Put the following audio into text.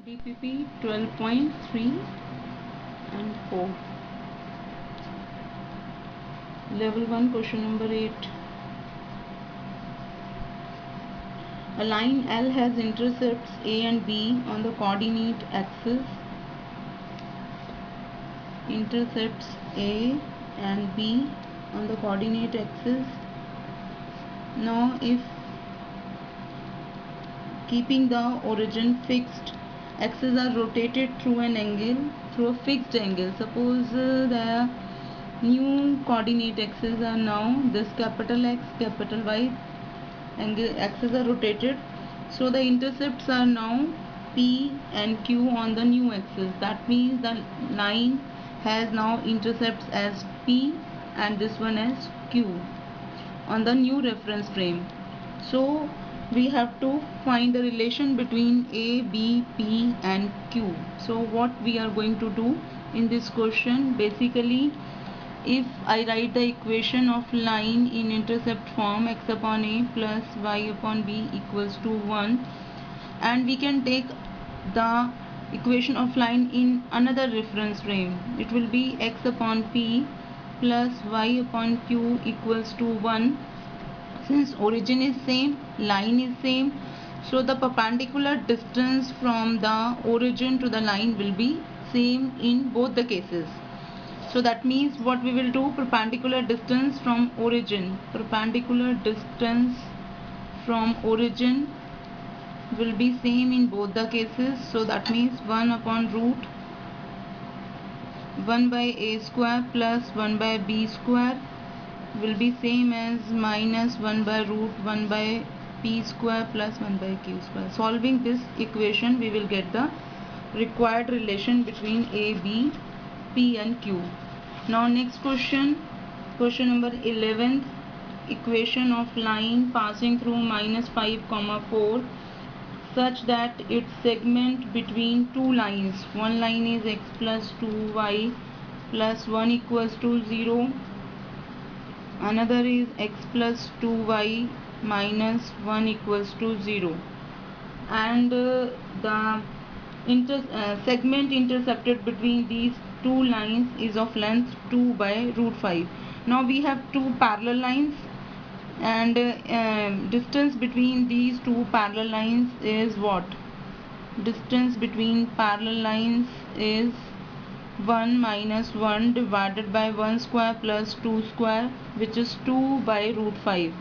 DPP 12.3 and 4. Level 1, question number 8. A line L has intercepts A and B on the coordinate axis. Intercepts A and B on the coordinate axis. Now, if keeping the origin fixed, axes are rotated through a fixed angle. Suppose the new coordinate axes are now this capital X, capital Y axes are rotated, so the intercepts are now P and Q on the new axis. That means the line has now intercepts as P and this one as Q on the new reference frame. So we have to find the relation between A, B, P and Q. So what we are going to do in this question, basically, if I write the equation of line in intercept form, x upon a plus y upon b equals to 1, and we can take the equation of line in another reference frame, it will be x upon p plus y upon q equals to 1. Since origin is same, line is same, so the perpendicular distance from the origin to the line will be same in both the cases. So that means what we will do, perpendicular distance from origin will be same in both the cases. So that means 1 upon root 1 by a square plus 1 by b square will be same as minus 1 by root 1 by p square plus 1 by q square. Solving this equation, we will get the required relation between a, b, p and q. Now next question number 11. Equation of line passing through minus 5, 4 such that its segment between two lines, one line is x plus 2y plus 1 equals to 0, another is x plus 2y minus 1 equals to 0, and the segment intercepted between these two lines is of length 2 by root 5. Now we have two parallel lines, and distance between these two parallel lines is what? Distance between parallel lines is 1 minus 1 divided by 1 square plus 2 square, which is 2 by root 5.